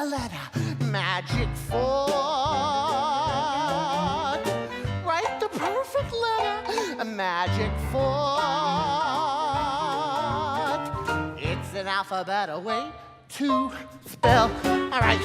letter, magic foot. Write the perfect letter, a magic foot. It's an alphabet way to spell. All right,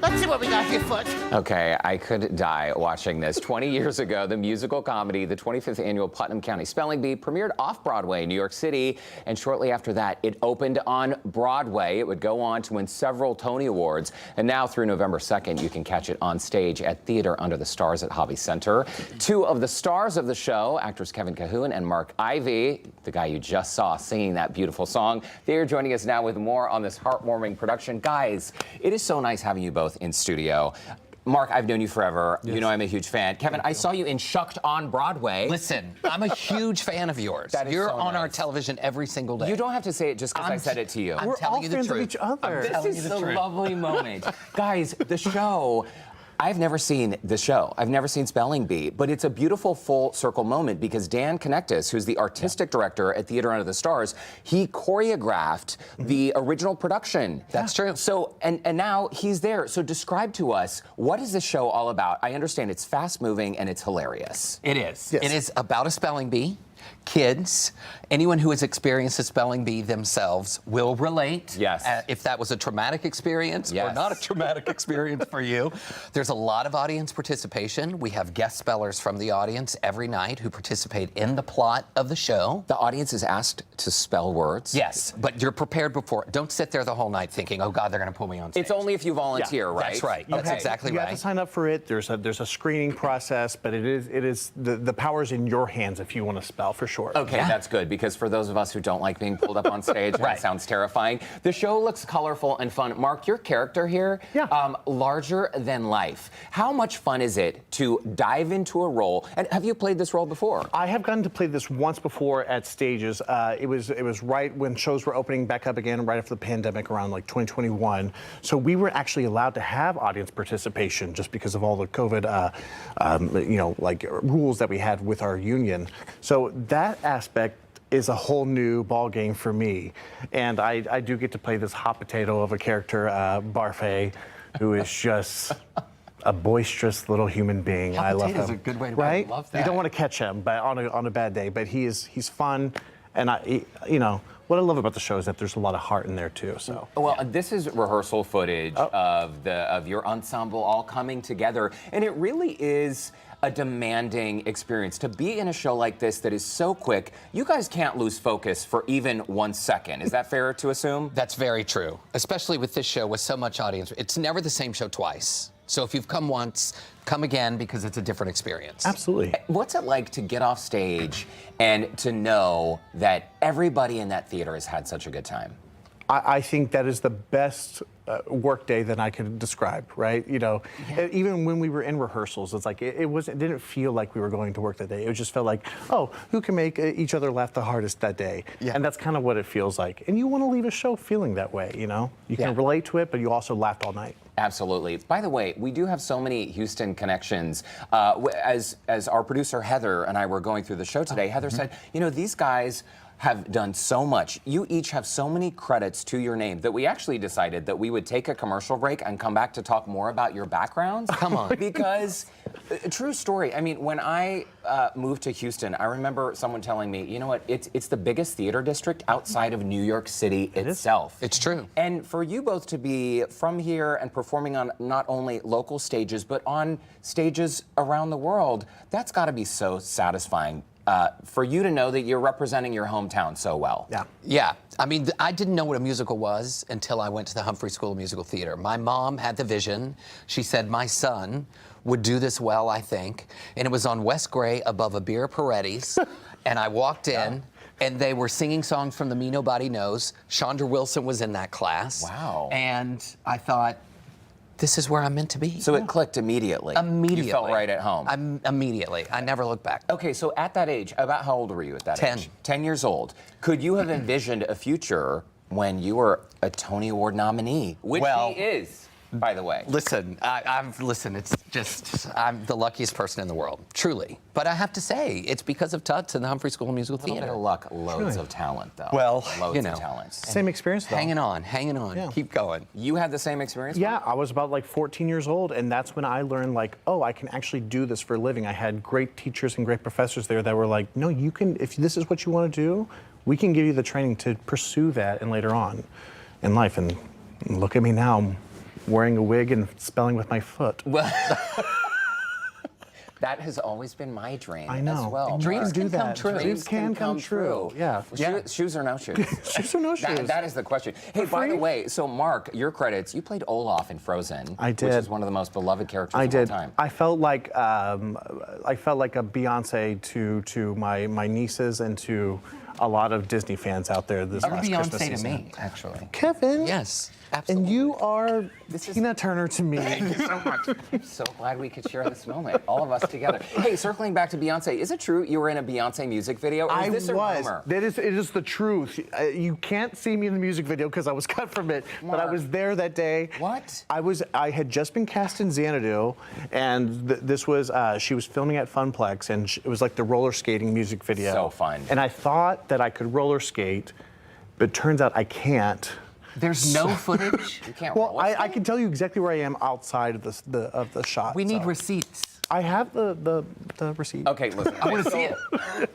let's see what we got here, Foot. Okay, I could die watching this. 20 years ago, the musical comedy, the 25th annual Putnam County Spelling Bee, premiered off-Broadway in New York City, and shortly after that, it opened on Broadway. It would go on to win several Tony Awards, and now through November 2nd, you can catch it on stage at Theater Under the Stars at Hobby Center. Two of the stars of the show, actors Cahoon and Mark Ivy, the guy you just saw singing that beautiful song, they are joining us now with more on this heartwarming production. Guys, it is so nice having you both in studio. Mark, I've known you forever. Yes. You know I'm a huge fan. Kevin, I saw you in Shucked on Broadway. Listen, I'm a huge fan of yours. You're on our television every single day. You don't have to say it just because I said it to you. I'm telling you the truth. We're all fans of each other. This is a lovely moment. Guys, the show, I've never seen the show. I've never seen Spelling Bee, but it's a beautiful full circle moment because Dan Connectus, who's the artistic director at Theater Under the Stars, he choreographed the original production. That's true. So, and now he's there. So describe to us, what is this show all about? I understand it's fast moving and it's hilarious. It is. Yes. It is about a spelling bee. Kids, anyone who has experienced a spelling bee themselves will relate. Yes. If that was a traumatic experience or not a traumatic experience for you. There's a lot of audience participation. We have guest spellers from the audience every night who participate in the plot of the show. The audience is asked to spell words? Yes, but you're prepared before. Don't sit there the whole night thinking, oh God, they're going to pull me on stage. It's only if you volunteer, right? That's right. That's exactly You right. have to sign up for it. There's a screening process, but it is the power's in your hands if you want to spell, for sure. Okay, that's good, because for those of us who don't like being pulled up on stage, that sounds terrifying. The show looks colorful and fun. Mark, your character here, larger than life. How much fun is it to dive into a role? And have you played this role before? I have gotten to play this once before at stages. It was right when shows were opening back up again, right after the pandemic, around like 2021. So we were actually allowed to have audience participation just because of all the COVID, rules that we had with our union. So that aspect is a whole new ball game for me, and I do get to play this hot potato of a character, Barfay, who is just a boisterous little human being. Hot I love potato's him. a good way to right? I love that. You don't want to catch him, but on a bad day. But he's fun, and what I love about the show is that there's a lot of heart in there too. So this is rehearsal footage of your ensemble all coming together, and it really is a demanding experience. To be in a show like this that is so quick, you guys can't lose focus for even 1 second. Is that fair to assume? That's very true, especially with this show with so much audience. It's never the same show twice. So if you've come once, come again, because it's a different experience. absolutely. What's it like to get off stage and to know that everybody in that theater has had such a good time? I think that is the best work day that I could describe, right? Even when we were in rehearsals, it's like it didn't feel like we were going to work that day. It just felt like, oh, who can make each other laugh the hardest that day? Yeah. And that's kind of what it feels like. And you want to leave a show feeling that way, You can relate to it, but you also laughed all night. Absolutely. By the way, we do have so many Houston connections. As our producer Heather and I were going through the show today, Heather said, these guys have done so much. You each have so many credits to your name that we actually decided that we would take a commercial break and come back to talk more about your backgrounds. Come on. Because, true story, I mean, when I moved to Houston, I remember someone telling me, you know what, it's the biggest theater district outside of New York City itself. It's true. And for you both to be from here and performing on not only local stages, but on stages around the world, that's gotta be so satisfying. For you to know that you're representing your hometown so well. Yeah. I mean, I didn't know what a musical was until I went to the Humphrey School of Musical Theater. My mom had the vision. She said my son would do this well, I think. And it was on West Gray above a Beer Paredes. And I walked in, and they were singing songs from the Me Nobody Knows. Chandra Wilson was in that class. Wow. And I thought, this is where I'm meant to be. So it clicked immediately. Immediately. You felt right at home. Immediately. I never looked back. Okay, so at that age, about how old were you at that 10. age? 10 years old. Could you have envisioned a future when you were a Tony Award nominee, which he is? by the way. Listen, it's just, I'm the luckiest person in the world, truly. But I have to say, it's because of TUTS and the Humphrey School of Musical A little bit Theater. of luck, loads of talent, though. Well, loads you know. of talent. Same experience, though. Hanging on, Yeah. keep going. You had the same experience? Yeah, I was about like 14 years old, and that's when I learned like, oh, I can actually do this for a living. I had great teachers and great professors there that were like, no, you can, if this is what you want to do, we can give you the training to pursue that and later on in life. And look at me now, I'm wearing a wig and spelling with my foot. Well, that has always been my dream I know. as well. Dreams do can come that. true. Dreams can come true. Yeah. Shoes or no shoes? Shoes or no shoes? That is the question. Hey, by the way, so Mark, your credits, you played Olaf in Frozen. I did. Which is one of the most beloved characters I of did. all time. I felt like a Beyonce to my nieces and to a lot of Disney fans out there this You're last Christmas Beyonce to season. me, actually. Kevin. Yes, absolutely. And you are Tina Turner to me. Thank you so much. I'm so glad we could share this moment, all of us together. Hey, circling back to Beyonce, is it true you were in a Beyonce music video? Or is this a rumor? It is the truth. You can't see me in the music video because I was cut from it, but I was there that day. What? I had just been cast in Xanadu, and this was she was filming at Funplex, and it was like the roller skating music video. So fun. And I thought that I could roller skate, but it turns out I can't. There's no footage. You can't Well, roll I can tell you exactly where I am outside of the shot. We need so. receipts. I have the receipt. Okay, listen. I want to see it.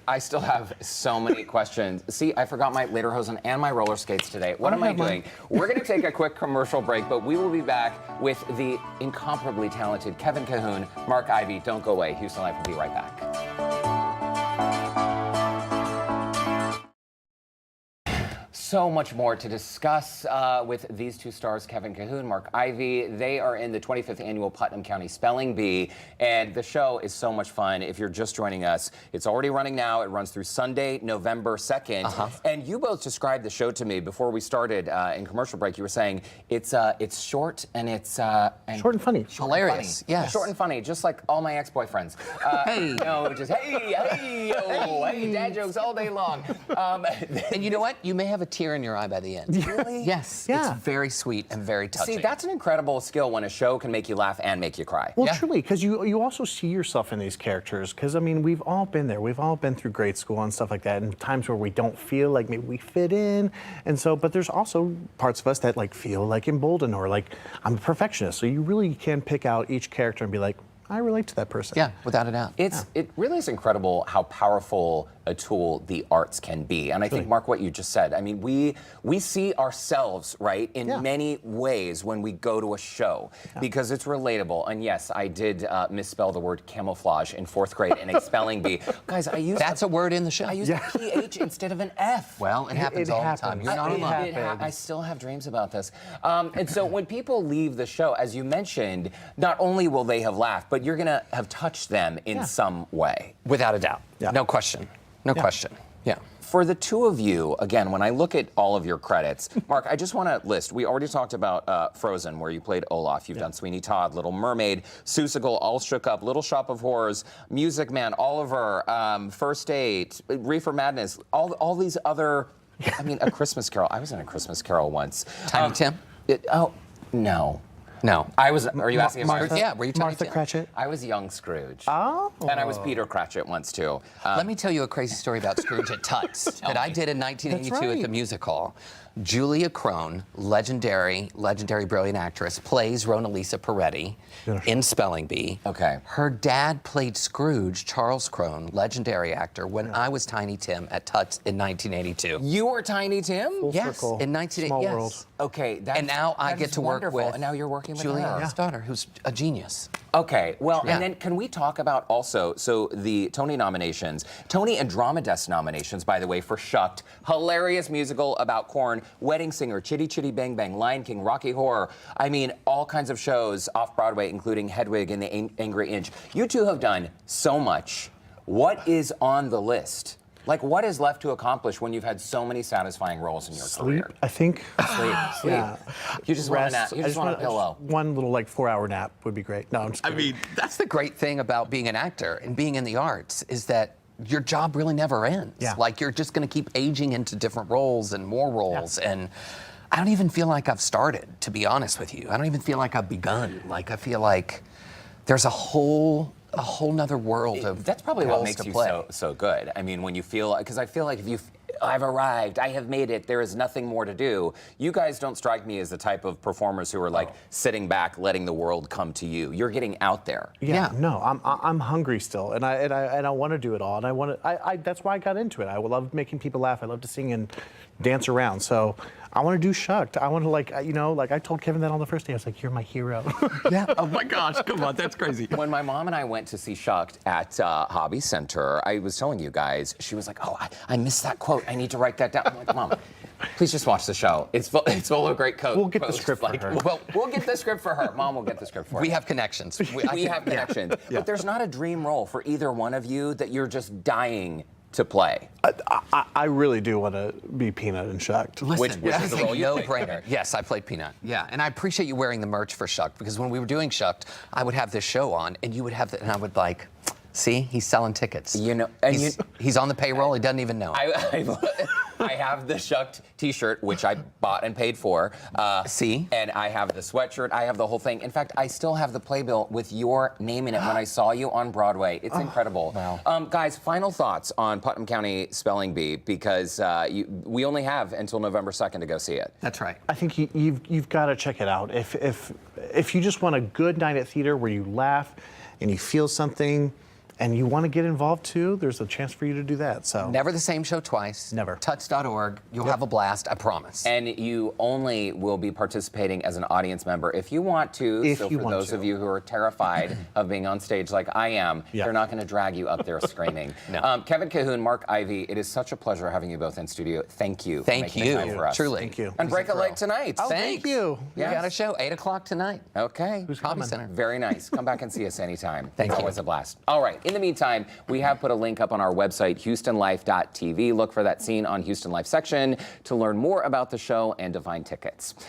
I still have so many questions. See, I forgot my lederhosen and my roller skates today. What am I doing? We're going to take a quick commercial break, but we will be back with the incomparably talented Kevin Cahoon, Mark Ivy. Don't go away. Houston Life will be right back. So much more to discuss with these two stars, Kevin Cahoon, Mark Ivy. They are in the 25th annual Putnam County Spelling Bee, and the show is so much fun. If you're just joining us, it's already running now. It runs through Sunday, November 2nd. And you both described the show to me before we started in commercial break. You were saying it's short and it's Short and funny. Hilarious. Funny. Yes. Short and funny, just like all my ex-boyfriends. Hey. No, just hey, dad jokes all day long. And you know what? You may have a tear in your eye by the end. Really? Yes. Yeah. It's very sweet and very touching. See, that's an incredible skill when a show can make you laugh and make you cry. Well, Yeah. truly, because you also see yourself in these characters. Because I mean, we've all been there. We've all been through grade school and stuff like that, and times where we don't feel like maybe we fit in. And so, but there's also parts of us that like feel like emboldened or like I'm a perfectionist. So you really can pick out each character and be like, I relate to that person. Yeah, without a doubt. It really is incredible how powerful a tool the arts can be. And I think, Mark, what you just said, I mean, we see ourselves, right, in many ways when we go to a show because it's relatable. And yes, I did misspell the word camouflage in 4th grade in a spelling bee. Guys, That's a word in the show. I used a PH instead of an F. Well, it happens all the time. You're not alone. I still have dreams about this. And so when people leave the show, as you mentioned, not only will they have laughed, but you're going to have touched them in some way. Without a doubt. Yeah. No question. No question. Yeah. For the two of you, again, when I look at all of your credits, Mark, I just want to list, we already talked about Frozen, where you played Olaf. You've done Sweeney Todd, Little Mermaid, Seussical, All Shook Up, Little Shop of Horrors, Music Man, Oliver, First Date, Reefer Madness, all these other, I mean, A Christmas Carol. I was in A Christmas Carol once. Tiny Tim? No. No. Are you asking about Martha? Yeah, were you Tiny Martha Tim? Cratchit. I was young Scrooge. Oh. And I was Peter Cratchit once, too. Let me tell you a crazy story about Scrooge at TUTS that I did in 1982 That's at the right. music hall. Julia Crone, legendary brilliant actress, plays Ronalisa Peretti in Spelling Bee. Okay. Her dad played Scrooge, Charles Crone, legendary actor, when I was Tiny Tim at TUTS in 1982. You were Tiny Tim? Yes, circle. in 1982. Small yes. world. Okay, And now I that get is to work wonderful. with And now you're working with Julia, her. his daughter, who's a genius. Okay, well, Yeah. and then can we talk about also, so the Tony nominations, Tony and Drama Desk nominations, by the way, for Shucked, hilarious musical about corn, Wedding Singer, Chitty Chitty Bang Bang, Lion King, Rocky Horror, I mean, all kinds of shows off Broadway, including Hedwig and the Angry Inch. You two have done so much. What is on the list? Like, what is left to accomplish when you've had so many satisfying roles in your Sleep, career? I think. Sleep. Yeah. You just want a nap. Rest. You I just want a want pillow. One little like 4-hour nap would be great. No, I'm just kidding. That's the great thing about being an actor and being in the arts is that your job really never ends. Yeah. Like you're just going to keep aging into different roles and more roles. And I don't even feel like I've started, to be honest with you. I don't even feel like I've begun. Like, I feel like there's a whole nother world of That's probably what roles makes to you play. so good. I mean, when you feel, because I feel like if you, I've arrived, I have made it, there is nothing more to do. You guys don't strike me as the type of performers who are like sitting back, letting the world come to you. You're getting out there. Yeah. No, I'm hungry still, and I want to do it all, and I that's why I got into it. I love making people laugh. I love to sing and dance around. So I want to do Shucked. I want to like I told Kevin that on the first day. I was like, "You're my hero." Yeah. Oh my gosh, come on, that's crazy. When my mom and I went to see Shucked at Hobby Center, I was telling you guys, she was like, "Oh, I missed that quote. I need to write that down." I'm like, "Mom, please just watch the show. It's full of great quotes." We'll get the script for her. Well, we'll get the script for her. Mom will get the script for her. We have connections. We have connections. But there's not a dream role for either one of you that you're just dying to play. I really do want to be Peanut and Shucked. Listen, Which is the role you no played. brainer. Yes, I played Peanut. Yeah, and I appreciate you wearing the merch for Shucked, because when we were doing Shucked, I would have this show on, and you would have and I would like, see, he's selling tickets. You know, and he's on the payroll. He doesn't even know. I have the Shucked T-shirt, which I bought and paid for. See? And I have the sweatshirt. I have the whole thing. In fact, I still have the playbill with your name in it when I saw you on Broadway. It's incredible. Wow. Guys, final thoughts on Putnam County Spelling Bee, because we only have until November 2nd to go see it. That's right. I think you've got to check it out. If you just want a good night at theater where you laugh and you feel something, and you want to get involved too, there's a chance for you to do that. So Never the same show twice. Never. TUTS.org. You'll have a blast, I promise. And you only will be participating as an audience member if you want to. If so you for want those to. of you who are terrified of being on stage like I am, Yeah. they're not going to drag you up there screaming. No. Kevin Cahoon, Mark Ivy, it is such a pleasure having you both in studio. Thank you. for Thank making you. time for us. Truly. Thank you. And break a leg tonight. Oh, thank you. We Yes. got a show, 8 o'clock tonight. Okay. Who's Hobby coming? Center. Very nice. Come back and see us anytime. Thank It's you. always a blast. All right. In the meantime, we have put a link up on our website, HoustonLife.tv. Look for that scene on Houston Life section to learn more about the show and to find tickets.